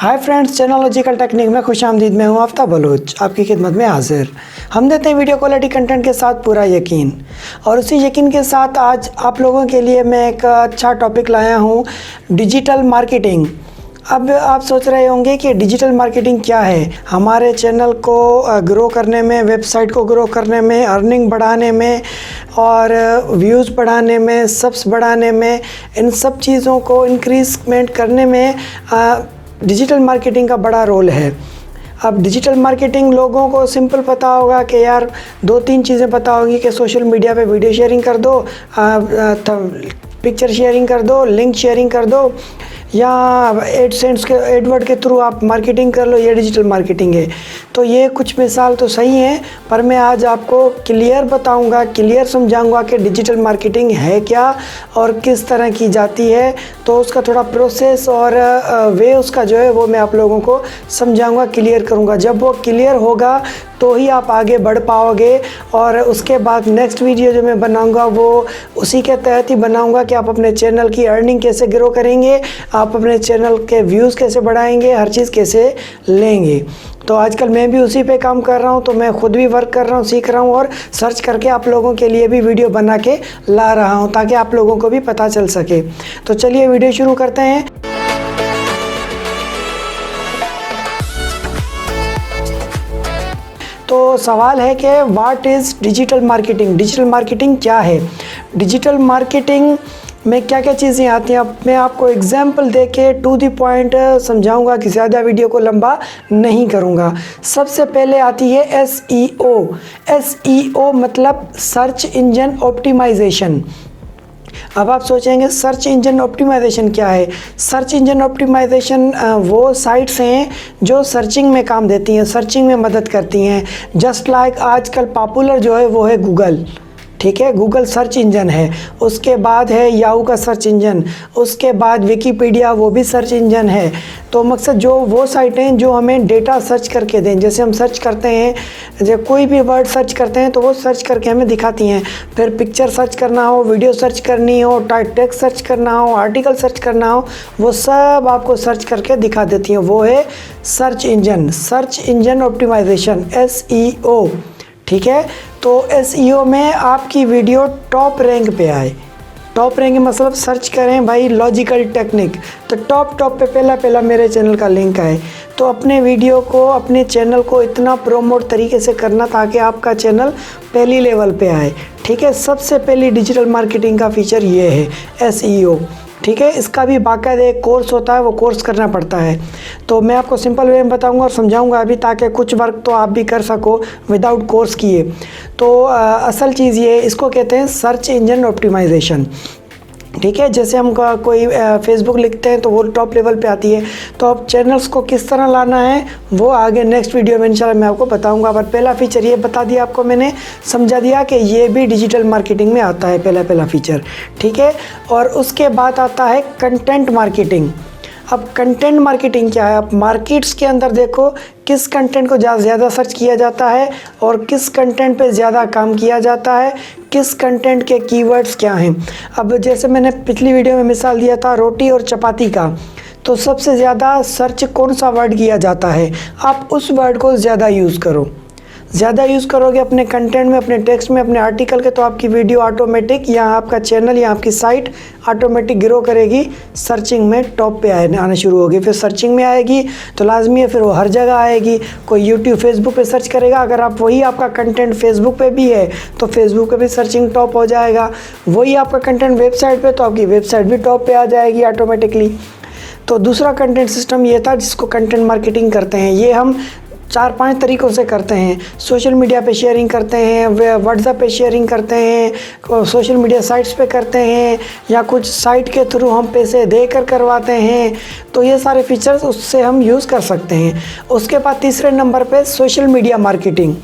Hi friends, technological technique में खुशामदीद। मैं हूं आफ्ताब बलोच, आपकी खिदमत में हाजिर। हम देते हैं वीडियो क्वालिटी कंटेंट के साथ पूरा यकीन, और उसी यकीन के साथ आज आप लोगों के लिए मैं एक अच्छा टॉपिक लाया हूं, डिजिटल मार्केटिंग। अब आप सोच रहे होंगे कि डिजिटल मार्केटिंग क्या है। हमारे चैनल को ग्रो करने में, वेबसाइट को ग्रो करने में, अर्निंग बढ़ाने में और व्यूज़ बढ़ाने में, सब्स बढ़ाने में, इन सब चीज़ों को इंक्रीजमेंट करने में डिजिटल मार्केटिंग का बड़ा रोल है। अब डिजिटल मार्केटिंग लोगों को सिंपल पता होगा कि यार दो तीन चीज़ें पता होगी कि सोशल मीडिया पे वीडियो शेयरिंग कर दो, पिक्चर शेयरिंग कर दो, लिंक शेयरिंग कर दो, या एडसेंस के एडवर्ड के थ्रू आप मार्केटिंग कर लो, ये डिजिटल मार्केटिंग है। तो ये कुछ मिसाल तो सही हैं, पर मैं आज आपको क्लियर बताऊंगा, क्लियर समझाऊंगा कि डिजिटल मार्केटिंग है क्या और किस तरह की जाती है। तो उसका थोड़ा प्रोसेस और वे उसका जो है वो मैं आप लोगों को समझाऊंगा, क्लियर करूंगा। जब वो क्लियर होगा तो ही आप आगे बढ़ पाओगे, और उसके बाद नेक्स्ट वीडियो जो मैं बनाऊंगा वो उसी के तहत ही बनाऊंगा कि आप अपने चैनल की अर्निंग कैसे ग्रो करेंगे, आप अपने चैनल के व्यूज़ कैसे बढ़ाएंगे, हर चीज़ कैसे लेंगे। तो आजकल मैं भी उसी पे काम कर रहा हूँ, तो मैं ख़ुद भी वर्क कर रहा हूँ, सीख रहा हूँ और सर्च करके आप लोगों के लिए भी वीडियो बना के ला रहा हूँ ताकि आप लोगों को भी पता चल सके। तो चलिए वीडियो शुरू करते हैं। तो सवाल है कि what is digital marketing. Digital marketing क्या है? डिजिटल मार्केटिंग में क्या क्या चीज़ें आती हैं, अब मैं आपको एग्जाम्पल दे के टू द पॉइंट समझाऊंगा कि ज़्यादा वीडियो को लंबा नहीं करूंगा। सबसे पहले आती है SEO। SEO मतलब सर्च इंजन ऑप्टिमाइजेशन। अब आप सोचेंगे सर्च इंजन ऑप्टिमाइजेशन क्या है? सर्च इंजन ऑप्टिमाइजेशन वो साइट्स हैं जो सर्चिंग में काम देती हैं, सर्चिंग में मदद करती हैं। जस्ट लाइक आजकल पॉपुलर जो है वो है गूगल, ठीक है, गूगल सर्च इंजन है। उसके बाद है याहू का सर्च इंजन, उसके बाद विकीपीडिया, वो भी सर्च इंजन है। तो मकसद जो वो साइटें जो हमें डेटा सर्च करके दें, जैसे हम सर्च करते हैं, जब कोई भी वर्ड सर्च करते हैं तो वो सर्च करके हमें दिखाती हैं। फिर पिक्चर सर्च करना हो, वीडियो सर्च करनी हो, टेक्स्ट सर्च करना हो, आर्टिकल सर्च करना हो, वो सब आपको सर्च करके दिखा देती हैं। वो है search engine, search engine optimisation, SEO, ठीक है। तो SEO में आपकी वीडियो टॉप रैंक पे आए। टॉप रैंक मतलब सर्च करें भाई लॉजिकल टेक्निक, तो टॉप पे पहला मेरे चैनल का लिंक आए। तो अपने वीडियो को, अपने चैनल को इतना प्रोमोट तरीके से करना ताकि आपका चैनल पहली लेवल पे आए, ठीक है। सबसे पहली डिजिटल मार्केटिंग का फीचर ये है SEO, ठीक है। इसका भी बाकायदा एक कोर्स होता है, वो कोर्स करना पड़ता है। तो मैं आपको सिंपल वे में बताऊंगा और समझाऊंगा अभी, ताकि कुछ वर्क तो आप भी कर सको विदाउट कोर्स किए। तो असल चीज़ ये, इसको कहते हैं सर्च इंजन ऑप्टिमाइजेशन, ठीक है। जैसे हम कोई फेसबुक लिखते हैं तो वो टॉप लेवल पे आती है। तो अब चैनल्स को किस तरह लाना है वो आगे नेक्स्ट वीडियो में इंशाल्लाह मैं आपको बताऊंगा। पर पहला फीचर ये बता दिया आपको, मैंने समझा दिया कि ये भी डिजिटल मार्केटिंग में आता है, पहला फीचर, ठीक है। और उसके बाद आता है कंटेंट मार्केटिंग। अब कंटेंट मार्केटिंग क्या है? आप मार्केट्स के अंदर देखो किस कंटेंट को ज़्यादा सर्च किया जाता है और किस कंटेंट पे ज़्यादा काम किया जाता है, किस कंटेंट के कीवर्ड्स क्या हैं। अब जैसे मैंने पिछली वीडियो में मिसाल दिया था रोटी और चपाती का, तो सबसे ज़्यादा सर्च कौन सा वर्ड किया जाता है, आप उस वर्ड को ज़्यादा यूज़ करो। ज़्यादा यूज़ करोगे अपने कंटेंट में, अपने टेक्स्ट में, अपने आर्टिकल के, तो आपकी वीडियो ऑटोमेटिक, या आपका चैनल या आपकी साइट ऑटोमेटिक ग्रो करेगी, सर्चिंग में टॉप पे आना शुरू होगी। फिर सर्चिंग में आएगी तो लाजमी है फिर वो हर जगह आएगी। कोई यूट्यूब, फेसबुक पे सर्च करेगा, अगर आप वही आपका कंटेंट फेसबुक पे भी है तो फेसबुक पे भी सर्चिंग टॉप हो जाएगा। वही आपका कंटेंट वेबसाइट पे, तो आपकी वेबसाइट भी टॉप पे आ जाएगी ऑटोमेटिकली। तो दूसरा कंटेंट सिस्टम ये था जिसको कंटेंट मार्केटिंग करते हैं। ये हम 4-5 तरीक़ों से करते हैं। सोशल मीडिया पे शेयरिंग करते हैं, व्हाट्सएप पे शेयरिंग करते हैं, सोशल मीडिया साइट्स पे करते हैं, या कुछ साइट के थ्रू हम पैसे देकर करवाते हैं। तो ये सारे फीचर्स उससे हम यूज़ कर सकते हैं। उसके बाद तीसरे नंबर पे सोशल मीडिया मार्केटिंग,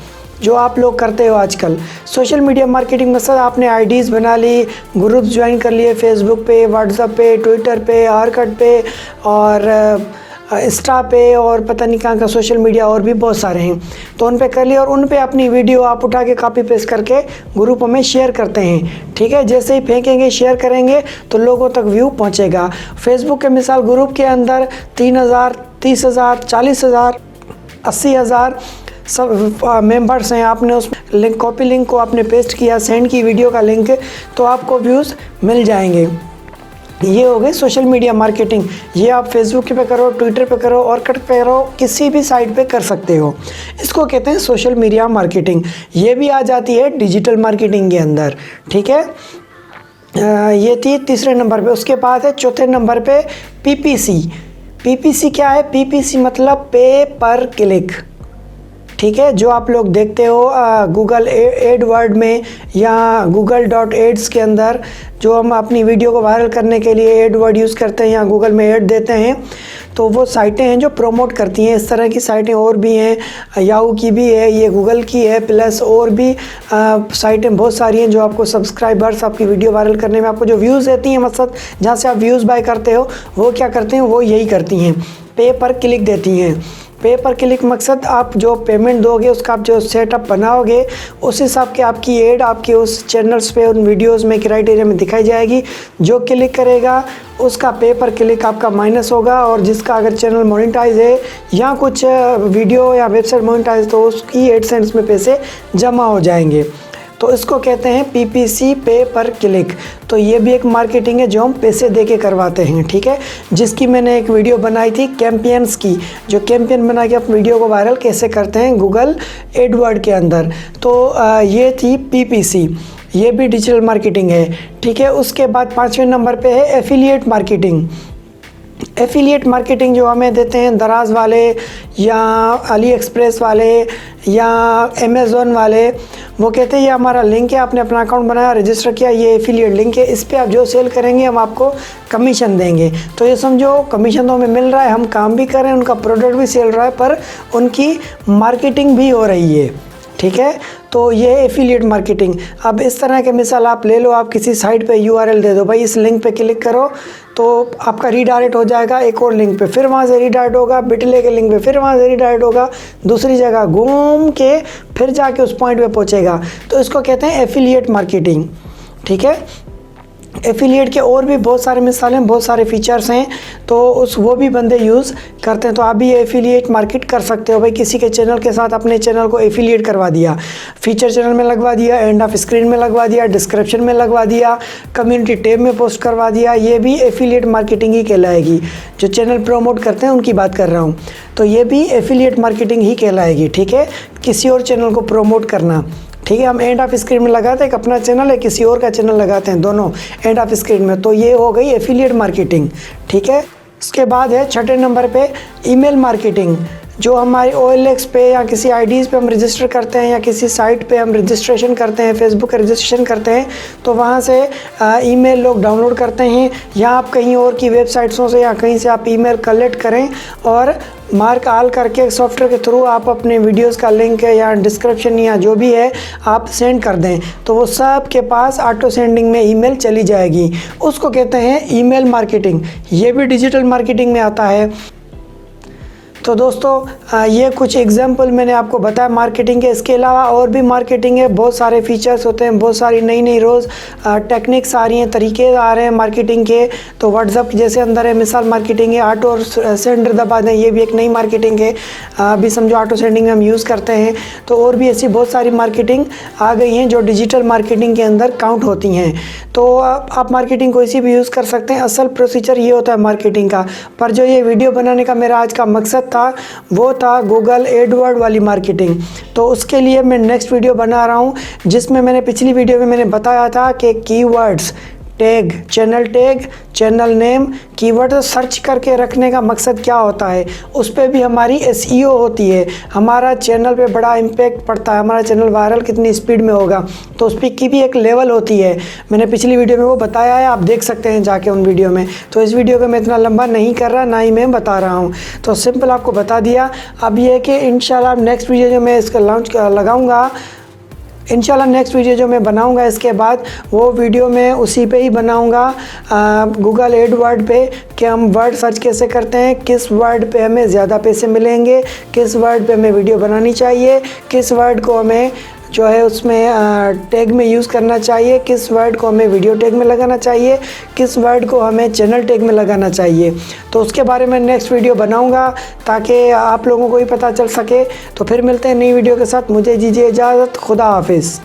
जो आप लोग करते हो आजकल। सोशल मीडिया मार्केटिंग मतलब आपने आईडीज़ बना ली, ग्रुप्स ज्वाइन कर लिए फेसबुक पे, व्हाट्सएप पे, ट्विटर पे, आर्कट पे और इंस्टा पे, और पता नहीं कहाँ का सोशल मीडिया और भी बहुत सारे हैं। तो उन पे कर लिया और उन पे अपनी वीडियो आप उठा के कॉपी पेस्ट करके ग्रुप में शेयर करते हैं, ठीक है। जैसे ही फेंकेंगे, शेयर करेंगे तो लोगों तक व्यू पहुँचेगा। फेसबुक के मिसाल ग्रुप के अंदर 3000 30,000, 40,000, 80,000 सब मेंबर्स हैं। आपने उस लिंक, कॉपी लिंक को आपने पेस्ट किया, सेंड की वीडियो का लिंक, तो आपको व्यूज़ मिल जाएंगे। ये हो गई सोशल मीडिया मार्केटिंग। ये आप फेसबुक पे करो, ट्विटर पे करो, ऑर्कुट पे करो, किसी भी साइट पे कर सकते हो। इसको कहते हैं सोशल मीडिया मार्केटिंग। ये भी आ जाती है डिजिटल मार्केटिंग के अंदर, ठीक है। ये थी तीसरे नंबर पे। उसके बाद है चौथे नंबर पे पीपीसी। पीपीसी क्या है? पीपीसी मतलब पे पर क्लिक, ठीक है। जो आप लोग देखते हो गूगल एडवर्ड में या google.ads के अंदर, जो हम अपनी वीडियो को वायरल करने के लिए एडवर्ड यूज़ करते हैं या गूगल में ऐड देते हैं, तो वो साइटें हैं जो प्रमोट करती हैं। इस तरह की साइटें और भी हैं, याहू की भी है, ये गूगल की है, प्लस और भी साइटें बहुत सारी हैं जो आपको सब्सक्राइबर्स, आपकी वीडियो वायरल करने में, आपको जो व्यूज़ देती हैं, मतलब जहाँ से आप व्यूज़ बाय करते हो, वो क्या करते हैं, वो यही करती हैं, पे पर क्लिक देती हैं। पे पर क्लिक मकसद आप जो पेमेंट दोगे, उसका आप जो सेटअप बनाओगे, उस हिसाब के आपकी एड आपके उस चैनल्स पे, उन वीडियोस में, क्राइटेरिया में दिखाई जाएगी। जो क्लिक करेगा उसका पे पर क्लिक आपका माइनस होगा, और जिसका अगर चैनल मोनेटाइज है या कुछ वीडियो या वेबसाइट मोनेटाइज, तो उसकी एडसेंस में पैसे जमा हो जाएंगे। तो इसको कहते हैं पीपीसी, पे पर क्लिक। तो ये भी एक मार्केटिंग है जो हम पैसे दे के करवाते हैं, ठीक है। जिसकी मैंने एक वीडियो बनाई थी कैंपेन्स की, जो कैंपेन बना के अपनी वीडियो को वायरल कैसे करते हैं गूगल एडवर्ड के अंदर। तो ये थी पीपीसी, ये भी डिजिटल मार्केटिंग है, ठीक है। उसके बाद 5वें नंबर पे है एफिलिएट मार्केटिंग। एफिलिएट मार्केटिंग जो हमें देते हैं दराज वाले या अली एक्सप्रेस वाले या अमेज़ॉन वाले, वो कहते हैं ये हमारा लिंक है, आपने अपना अकाउंट बनाया, रजिस्टर किया, ये एफिलिएट लिंक है, इस पे आप जो सेल करेंगे हम आपको कमीशन देंगे। तो ये समझो कमीशन तो हमें मिल रहा है, हम काम भी कर रहे हैं, उनका प्रोडक्ट भी सेल रहा है, पर उनकी मार्केटिंग भी हो रही है, ठीक है। तो ये एफिलिएट मार्केटिंग। अब इस तरह के मिसाल आप ले लो, आप किसी साइट पे यूआरएल दे दो, भाई इस लिंक पे क्लिक करो, तो आपका रीडायरेक्ट हो जाएगा एक और लिंक पे, फिर वहाँ से रीडायरेक्ट होगा बिटले के लिंक पे, फिर वहाँ से रीडायरेक्ट होगा दूसरी जगह, घूम के फिर जाके उस पॉइंट पे पहुँचेगा। तो इसको कहते हैं एफिलिएट मार्केटिंग, ठीक है। एफिलिएट के और भी बहुत सारे मिसालें, बहुत सारे फीचर्स हैं, तो वो भी बंदे यूज़ करते हैं। तो आप भी एफिलिएट मार्केट कर सकते हो। भाई किसी के चैनल के साथ अपने चैनल को एफिलिएट करवा दिया, फीचर चैनल में लगवा दिया, एंड ऑफ स्क्रीन में लगवा दिया, डिस्क्रिप्शन में लगवा दिया, कम्युनिटी टैब में पोस्ट करवा दिया, ये भी एफिलिएट मार्केटिंग ही कहलाएगी। जो चैनल प्रमोट करते हैं उनकी बात कर रहा हूँ, तो ये भी एफिलिएट मार्केटिंग ही कहलाएगी, ठीक है। किसी और चैनल को प्रमोट करना, ठीक है। हम एंड ऑफ स्क्रीन में लगाते हैं, एक अपना चैनल है, किसी और का चैनल लगाते हैं, दोनों एंड ऑफ स्क्रीन में, तो ये हो गई एफिलिएट मार्केटिंग, ठीक है। उसके बाद है 6ठे नंबर पे ईमेल मार्केटिंग। जो हमारी OLX पे या किसी IDs पे हम रजिस्टर करते हैं या किसी साइट पे हम रजिस्ट्रेशन करते हैं, फेसबुक का रजिस्ट्रेशन करते हैं, तो वहाँ से ईमेल लोग डाउनलोड करते हैं, या आप कहीं और की वेबसाइट्सों से या कहीं से आप ईमेल कलेक्ट करें और मार्क ऑल करके सॉफ्टवेयर के थ्रू आप अपने वीडियोस का लिंक या डिस्क्रिप्शन या जो भी है आप सेंड कर दें, तो वो सब के पास ऑटो सेंडिंग में ईमेल चली जाएगी। उसको कहते हैं ईमेल मार्केटिंग। ये भी डिजिटल मार्केटिंग में आता है। तो दोस्तों ये कुछ एग्जाम्पल मैंने आपको बताया मार्केटिंग के। इसके अलावा और भी मार्केटिंग है, बहुत सारे फीचर्स होते हैं, बहुत सारी नई नई रोज़ टेक्निक्स आ रही हैं, तरीके आ रहे हैं मार्केटिंग के। तो व्हाट्सअप जैसे अंदर है मिसाल मार्केटिंग है, ऑटो सेंडर दबा दें, ये भी एक नई मार्केटिंग है। अभी समझो ऑटो सेंडिंग में हम यूज़ करते हैं। तो और भी ऐसी बहुत सारी मार्केटिंग आ गई हैं जो डिजिटल मार्केटिंग के अंदर काउंट होती हैं। तो आप मार्केटिंग कोई सी भी यूज़ कर सकते हैं। असल प्रोसीजर ये होता है मार्केटिंग का। पर जो ये वीडियो बनाने का मेरा आज का मकसद था वो था गूगल एडवर्ड वाली मार्केटिंग। तो उसके लिए मैं नेक्स्ट वीडियो बना रहा हूँ, जिसमें मैंने पिछली वीडियो में मैंने बताया था कि keywords, tag, channel name, keyword search करके रखने का मकसद क्या होता है। उस पर भी हमारी SEO होती है, हमारा चैनल पे बड़ा इम्पैक्ट पड़ता है, हमारा चैनल वायरल कितनी स्पीड में होगा, तो उस पर की भी एक लेवल होती है। मैंने पिछली वीडियो में वो बताया है, आप देख सकते हैं जाके उन वीडियो में। तो इस वीडियो को मैं इतना लंबा नहीं कर रहा, ना ही मैं बता रहा हूँ, तो सिंपल आपको बता दिया। अब ये कि इंशाल्लाह नेक्स्ट वीडियो जो मैं इसका लॉन्च लगाऊँगा, इंशाल्लाह नेक्स्ट वीडियो जो मैं बनाऊंगा इसके बाद वो वीडियो मैं उसी पे ही बनाऊंगा गूगल एडवर्ड पे, कि हम वर्ड सर्च कैसे करते हैं, किस वर्ड पे हमें ज़्यादा पैसे मिलेंगे, किस वर्ड पे हमें वीडियो बनानी चाहिए, किस वर्ड को हमें जो है उसमें टैग में यूज़ करना चाहिए, किस वर्ड को हमें वीडियो टैग में लगाना चाहिए, किस वर्ड को हमें चैनल टैग में लगाना चाहिए। तो उसके बारे में नेक्स्ट वीडियो बनाऊंगा ताकि आप लोगों को भी पता चल सके। तो फिर मिलते हैं नई वीडियो के साथ, मुझे दीजिए इजाज़त, खुदा हाफिज़।